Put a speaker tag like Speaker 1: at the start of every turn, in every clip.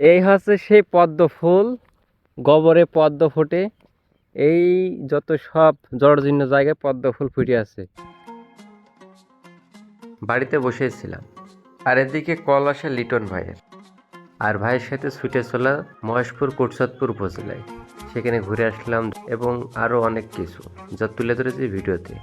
Speaker 1: এই হচ্ছে সেই পদ্ম ফুল, গোবরে পদ্ম ফোটে। এই যত সব জরাজীর্ণ জায়গায় পদ্ম ফুল ফুটে আছে। বাড়িতে বসেছিলাম, আর এদিকে কল আসে লিটন ভাইয়ের, আর ভাইয়ের সাথে ছুটে চলা মহেশপুর কোটচাঁদপুর উপজেলায়। সেখানে ঘুরে আসলাম এবং আরও অনেক কিছু যা তুলে ধরেছি ভিডিওতে।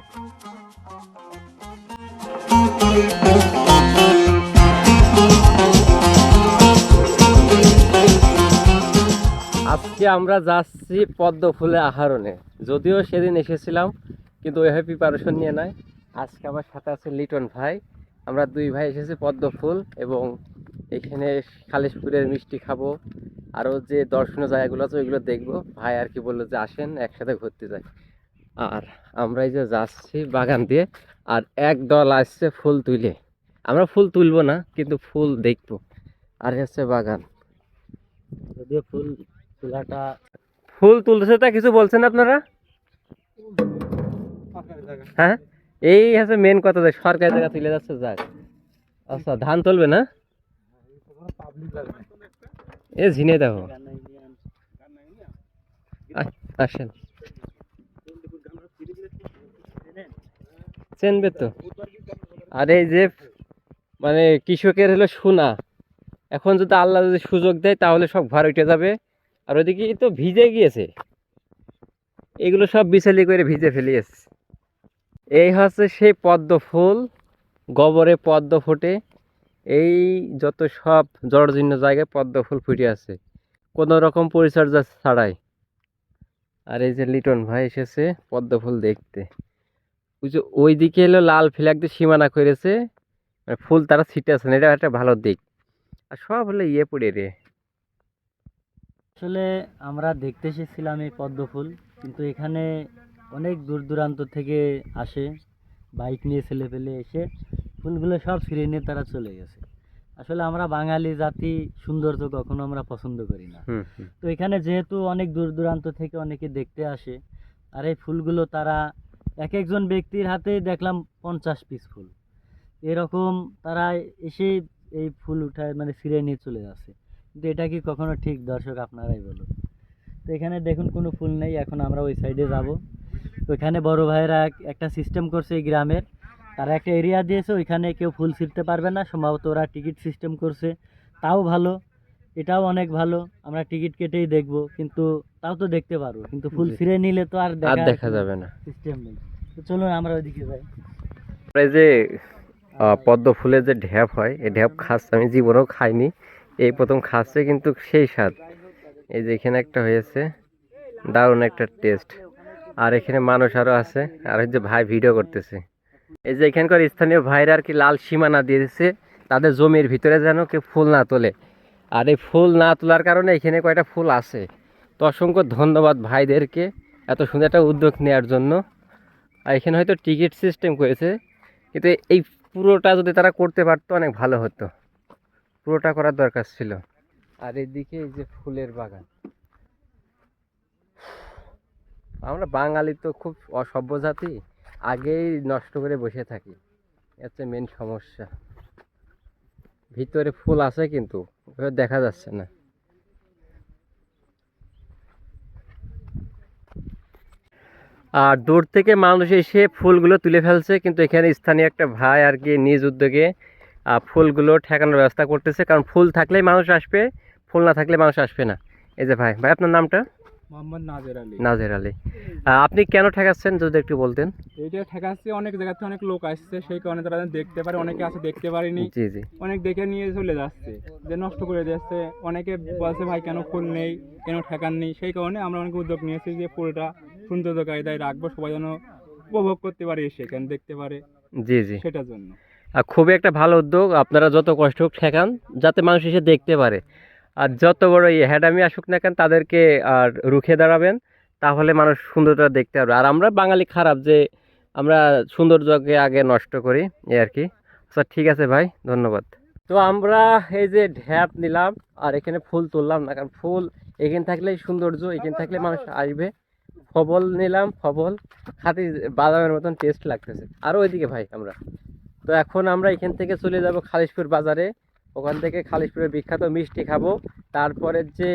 Speaker 1: আজকে আমরা যাচ্ছি পদ্ম ফুলের আহরণে। যদিও সেদিন এসেছিলাম কিন্তু ওইভাবে প্রিপারেশন নিয়ে নাই। আজকে আমার সাথে আছে লিটন ভাই। আমরা দুই ভাই এসেছি পদ্ম ফুল এবং এখানে খালিশপুরের মিষ্টি খাবো, আরও যে দর্শনীয় জায়গাগুলো আছে ওইগুলো দেখবো। ভাই আর কি বললো যে আসেন একসাথে ঘুরতে যাই। আর আমরা এই যে যাচ্ছি বাগান দিয়ে, আর এক দল আসছে ফুল তুলে। আমরা ফুল তুলবো না কিন্তু ফুল দেখবো। আর হচ্ছে বাগান, যদিও ফুল তোলাটা, ফুল তুলছে তা কিছু বলছেন আপনারা? হ্যাঁ, এই হচ্ছে মেন কথা যে সরকারি জায়গা তুলে যাচ্ছে। যাক, আচ্ছা ধান তুলবে না? এ ঝিনে দেখো, আসেন, চেনবে তো। আর এই যে মানে কৃষকের হলো সোনা, এখন যদি আল্লাহ যদি সুযোগ দেয় তাহলে সব ঘর উঠে যাবে। আর ওইদিকে তো ভিজে গিয়েছে, এগুলো সব বিছালি করে ভিজে ফেলিয়েছে। এই হচ্ছে সেই পদ্ম ফুল, গোবরে পদ্ম ফোটে। এই যত সব জরাজীর্ণ জায়গায় পদ্ম ফুল ফুটে আছে কোনো রকম পরিচর্যা ছাড়াই। আর এই যে লিটন ভাই এসেছে পদ্ম ফুল দেখতে। ওই যে ওইদিকে হলো লাল ফ্ল্যাগ দিয়ে সীমানা করেছে, মানে ফুল তারা ছিটে আছে না, এটা একটা ভালো দিক। আর সব হলো ইয়ে পড়ে রে।
Speaker 2: আসলে আমরা দেখতে এসেছিলাম এই পদ্ম ফুল, কিন্তু এখানে অনেক দূর দূরান্ত থেকে আসে বাইক নিয়ে ছেলে পেলে এসে ফুলগুলো সব ছিঁড়ে নিয়ে তারা চলে গেছে। আসলে আমরা বাঙালি জাতি সৌন্দর্য কখনো আমরা পছন্দ করি না। তো এখানে যেহেতু অনেক দূর দূরান্ত থেকে অনেকে দেখতে আসে, আর এই ফুলগুলো তারা এক একজন ব্যক্তির হাতেই দেখলাম 50 পিস ফুল এরকম তারা এসে এই ফুল উঠায় মানে ছিঁড়ে নিয়ে চলে যাচ্ছে। কিন্তু এটা কি কখনো ঠিক? দর্শক আপনারাই বলুন। তো এখানে দেখুন কোনো ফুল নেই। এখন আমরা ওই সাইডে যাব। ওইখানে বড় ভাইয়েরা একটা সিস্টেম করছে এই গ্রামের, তারা একটা এরিয়া দিয়েছে, ওইখানে কেউ ফুল ছিঁড়তে পারবে না। সম্ভবত ওরা টিকিট সিস্টেম করছে, তাও ভালো, এটাও অনেক ভালো। আমরা টিকিট কেটেই দেখব, কিন্তু তাও তো দেখতে পারবো, কিন্তু ফুল ছিঁড়ে নিলে তো আর
Speaker 1: দেখা যাবে না,
Speaker 2: সিস্টেম নেই। তো চলুন আমরা ওইদিকে যাই।
Speaker 1: এই যে পদ্ম ফুলের যে ঢ্যাপ হয়, এই ঢ্যাপ খাচ্ছে, আমি জীবনেও খাইনি, এই প্রথম খাচ্ছে, কিন্তু সেই স্বাদ। এই যে এখানে একটা হয়েছে, দারুণ একটা টেস্ট। আর এখানে মানুষ আরো আছে, আর এই যে ভাই ভিডিও করতেছে। এই যে এখানকার স্থানীয় ভাইরা আর কি লাল সীমানা দিয়ে দিচ্ছে তাদের জমির ভিতরে যেন কেউ ফুল না তোলে। আর এই ফুল না তোলার কারণে এখানে কয়টা ফুল আছে। তো অসংখ্য ধন্যবাদ ভাইদেরকে এত সুন্দর একটা উদ্যোগ নেওয়ার জন্য। আর এখানে হয়তো টিকিট সিস্টেম করেছে, কিন্তু এই পুরোটা যদি তারা করতে পারতো অনেক ভালো হতো, পুরোটা করার দরকার ছিল। আর এদিকে এই যে ফুলের বাগান। আমরা বাঙালি তো খুব অসভ্য জাতি, আগেই নষ্ট করে বসে থাকি, হচ্ছে মেন সমস্যা। ভিতরে ফুল আছে কিন্তু দেখা যাচ্ছে না। আর দূর থেকে মানুষ এসে ফুলগুলো তুলে ফেলছে, কিন্তু এখানে স্থানীয় একটা ভাই আর কি নিজ উদ্যোগে ফুলগুলো ঠেকানোর ব্যবস্থা করতেছে। কারণ ফুল থাকলেই মানুষ আসবে, ফুল না থাকলে মানুষ আসবে না। এই যে ভাই, আপনার নামটা?
Speaker 3: মোহাম্মদ নাজের আলী।
Speaker 1: নাজের আলী। আপনি কেন ঠেকাচ্ছেন যদি একটু বলতেন?
Speaker 3: এইটা ঠেকাচ্ছে, অনেক জায়গা থেকে অনেক লোক আসছে, সেই কারণে তারা দেখতে পারে, অনেকে আছে দেখতে পারেনি,
Speaker 1: জি জি,
Speaker 3: অনেক দেখে নিয়ে চলে যাচ্ছে, যে নষ্ট করে দিচ্ছে। অনেকে বলছে ভাই কেন ফুল নেই, কেন ঠেকাননি, সেই কারণে আমরা অনেক উদ্যোগ নিয়েছি যে ফুলটা সুন্দর কায়দায় রাখবো, সবাই যেন উপভোগ করতে পারে, এসে কেন দেখতে পারে,
Speaker 1: জি জি।
Speaker 3: সেটার জন্য।
Speaker 1: খুবই একটা ভালো উদ্যোগ। আপনারা যত কষ্ট হোক ঠেকান, যাতে মানুষ এসে দেখতে পারে। আর যত বড় হ্যাডামি আসুক না কেন, তাদেরকে আর রুখে দাঁড়াবেন, তাহলে মানুষ সুন্দরতা দেখতে পারবে। আর আমরা বাঙালি খারাপ যে আমরা সৌন্দর্যকে আগে নষ্ট করি, এই আর কি। আচ্ছা ঠিক আছে ভাই, ধন্যবাদ। তো আমরা এই যে ঢ্যাপ নিলাম, আর এখানে ফুল তুললাম না, কারণ ফুল এখানে থাকলেই সৌন্দর্য, এখানে থাকলে মানুষ আসবে। ফবল নিলাম, ফবল খাতে বাদামের মতন টেস্ট লাগতেছে। আর ওইদিকে ভাই আমরা, তো এখন আমরা এখান থেকে চলে যাব খালিশপুর বাজারে। ওখান থেকে খালিশপুরের বিখ্যাত মিষ্টি খাবো, তারপরে যে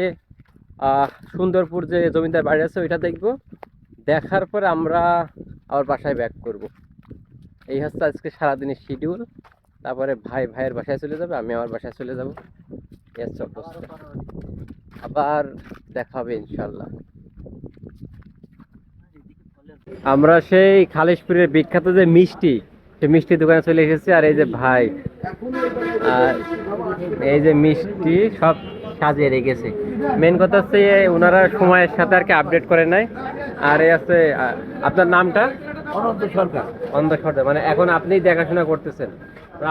Speaker 1: সুন্দরপুর যে জমিদার বাড়ি আছে ওইটা দেখবো, দেখার পরে আমরা আবার বাসায় ব্যাক করব। এই হচ্ছে আজকে সারাদিনের শিডিউল। তারপরে ভাইয়ের বাসায় চলে যাবে, আমি আমার বাসায় চলে যাব। এই হচ্ছে অবস্থা। আবার দেখা হবে ইনশাল্লাহ। আমরা সেই খালিশপুরের বিখ্যাত যে মিষ্টি, সেই মিষ্টি দোকানে চলে এসেছি। আর এই যে ভাই, আর এই যে মিষ্টি সব সাজিয়ে রেখেছে। মেন কথা হচ্ছে ওনারা সময়ের সাথে আর কি আপডেট করে নাই। আর এই আছে আপনার নামটা?
Speaker 4: অনন্ত সরকার।
Speaker 1: অন্ধ সর্দার, মানে এখন আপনি দেখাশোনা করতেছেন।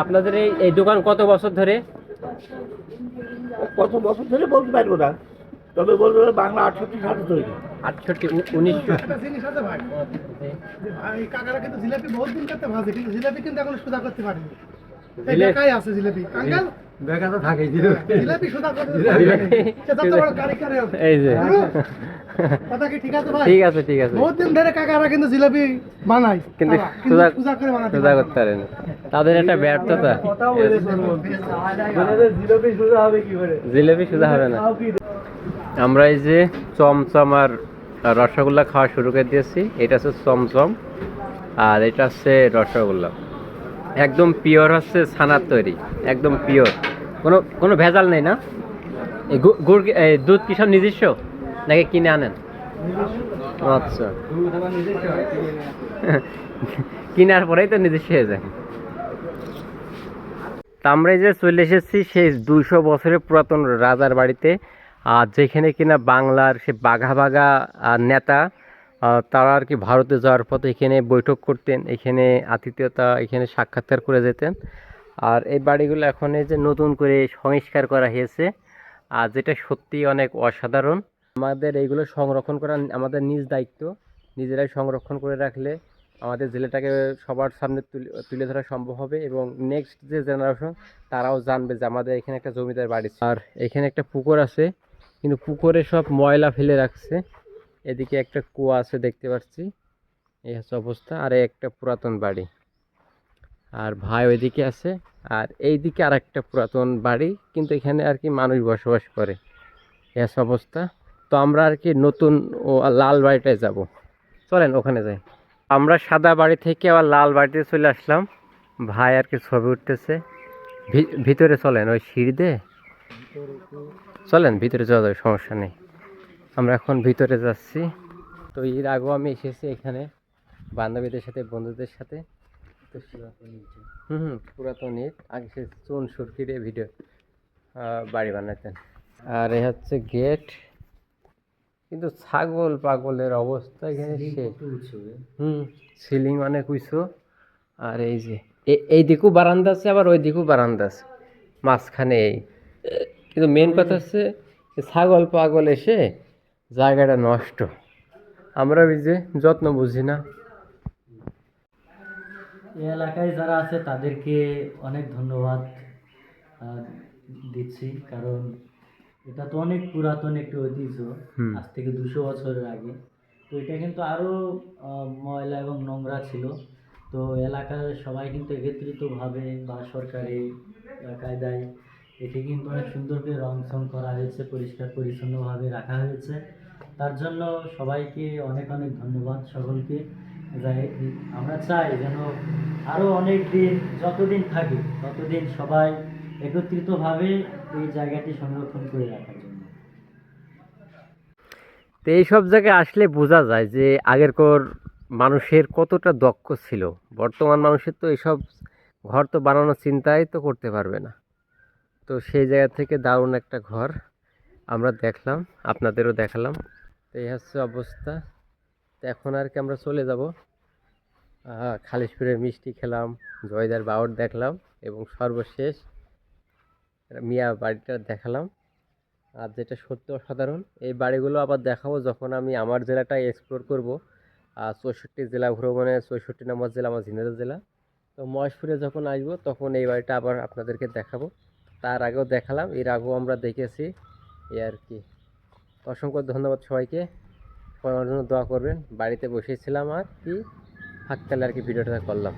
Speaker 1: আপনাদের এই দোকান কত বছর ধরে?
Speaker 4: কত বছর ধরে বলতে পারবো না, তবে বলবো বাংলা 68 সালে তৈরি।
Speaker 1: 68, 1900।
Speaker 5: একটা জিনিস আছে ভাই, ভাই কাকারা কিন্তু জিলাপি বহুত দিন করতে ভাজে, কিন্তু জিলাপি কিন্তু এখন সুদা করতে পারেনি। এই
Speaker 1: জিলাপি-
Speaker 5: বেকাই আছে জিলাপি আঙ্কেল,
Speaker 4: বেকা তো থাকেই
Speaker 5: জিলাপি সুদা করতে পারেনি। সে যত বড় কারিগর হোক।
Speaker 1: এই যে
Speaker 5: কথা কি ঠিক আছে ভাই?
Speaker 1: ঠিক আছে, ঠিক আছে,
Speaker 5: বহুত দিন ধরে কাকারা কিন্তু জিলাপি বানায়,
Speaker 1: কিন্তু
Speaker 5: তারা,
Speaker 1: সুদা-
Speaker 5: সুদা করে বানাতে
Speaker 1: সোজা
Speaker 5: পারে না।
Speaker 1: করতে পারেন, তাদের একটা ব্যর্থতা।
Speaker 4: জিলাপি সোজা হবে কি করে?
Speaker 1: জিলেপি সোজা হবে না। আমরা এই যে চমচম আর রসগোল্লা খাওয়া শুরু করে দিয়েছি। এটা হচ্ছে চমচম আর এটা হচ্ছে রসগোল্লা, একদম পিওর হচ্ছে ছানার তৈরি, একদম পিওর, কোনো ভেজাল নেই না? এই গুড় এই দুধ কি সব নিজস্ব নাকি কিনে আনেন? আচ্ছা, কিনার পরেই তো নিজস্ব হয়ে যায়। তা আমরা এই যে চলে এসেছি সেই 200 বছরের পুরাতন রাজার বাড়িতে, আর যেখানে কিনা বাংলার সে বাঘা বাঘা নেতা তারা আর কি ভারতে যাওয়ার পথে এখানে বৈঠক করতেন, এখানে আতিথেয়তা, এখানে সাক্ষাৎকার করে যেতেন। আর এই বাড়িগুলো এখন এই যে নতুন করে সংস্কার করা হয়েছে, আর যেটা সত্যি অনেক অসাধারণ। আমাদের এইগুলো সংরক্ষণ করা আমাদের নিজ দায়িত্ব। নিজেরাই সংরক্ষণ করে রাখলে আমাদের জেলাটাকে সবার সামনে তুলে ধরা সম্ভব হবে, এবং নেক্সট যে জেনারেশন তারাও জানবে যে আমাদের এখানে একটা জমিদার বাড়ি ছিল। আর এখানে একটা পুকুর আছে, কিন্তু পুকুরে সব ময়লা ফেলে রাখছে। এদিকে একটা কুয়া আছে দেখতে পাচ্ছি, এই হচ্ছে অবস্থা। আর এই একটা পুরাতন বাড়ি, আর ভাই ওইদিকে আছে, আর এইদিকে আর একটা পুরাতন বাড়ি, কিন্তু এখানে আর কি মানুষ বসবাস করে। এই হচ্ছে অবস্থা। তো আমরা আর কি নতুন ও লাল বাড়িটায় যাব, চলেন ওখানে যাই। আমরা সাদা বাড়ি থেকে আবার লাল বাড়িতে চলে আসলাম। ভাই আর কি ছবি উঠতেছে। ভিতরে চলেন, ওই সিঁড়ি দিয়ে চলেন, ভিতরে যাওয়া যাবে, সমস্যা নেই। আমরা এখন ভিতরে যাচ্ছি। তো এর আগেও আমি এসেছি এখানে বান্ধবীদের সাথে, বন্ধুদের সাথে। তো পুরাতন ইট, আগে সে চুন সুরকিরে ভিডিও বাড়ি বানাতেন। আর এই হচ্ছে গেট, কিন্তু ছাগল পাগলের অবস্থা এখানে শেষ। সিলিং অনেক উঁচু। আর এই যে এই দিকেও বারান্দা আছে, আবার ওই দিকেও বারান্দা আছে, মাঝখানে এই। কিন্তু মেন কথা হচ্ছে ছাগল পাগল এসে জায়গাটা নষ্ট। আমরা ওই যে যত্ন বুঝি না।
Speaker 2: এই এলাকায় যারা আছে তাদেরকে অনেক ধন্যবাদ দিচ্ছি, কারণ এটা তো অনেক পুরাতন একটি ঐতিহ্য, আজ থেকে 200 বছরের আগে। তো এটা কিন্তু আরও ময়লা এবং নোংরা ছিল। তো এলাকার সবাই কিন্তু একত্রিতভাবে বা সরকারি কায়দায় এটি কিন্তু অনেক সুন্দর করে রং করা হয়েছে, পরিষ্কার পরিচ্ছন্নভাবে রাখা হয়েছে। তার জন্য সবাইকে অনেক অনেক ধন্যবাদ সকলকে। আমরা চাই যেন আরও অনেক দিন, যতদিন থাকি ততদিন সবাই একত্রিতভাবে এই জায়গাটি সংরক্ষণ করে রাখার জন্য।
Speaker 1: তো এইসব জায়গায় আসলে বোঝা যায় যে আগেরকার মানুষের কতটা দক্ষ ছিল। বর্তমান মানুষের তো এইসব ঘর তো বানানোর চিন্তাই তো করতে পারবে না। তো সেই জায়গা থেকে দারুণ একটা ঘর আমরা দেখলাম, আপনাদেরও দেখালাম। তো এই হচ্ছে অবস্থা। তো এখন আর কি আমরা চলে যাব। খালিশপুরের মিষ্টি খেলাম, জয়দার বাউট দেখলাম, এবং সর্বশেষ মিয়া বাড়িটা দেখালাম। আর যেটা সত্যি অসাধারণ, এই বাড়িগুলো আবার দেখাবো যখন আমি আমার জেলাটা এক্সপ্লোর করব। 64 জেলা ভ্রমণে 64 নম্বর জেলা আমার ঝিনাইদহ জেলা। তো মহেশপুরে যখন আসবো তখন এই বাড়িটা আবার আপনাদেরকে দেখাবো। তার আগেও দেখালাম, এর আগেও আমরা দেখেছি, এই আর কি। অসংখ্য ধন্যবাদ সবাইকে, সবাই আমার জন্য দোয়া করবেন। বাড়িতে বসেছিলাম আর কি, থাকতে আর কি ভিডিওটা করলাম।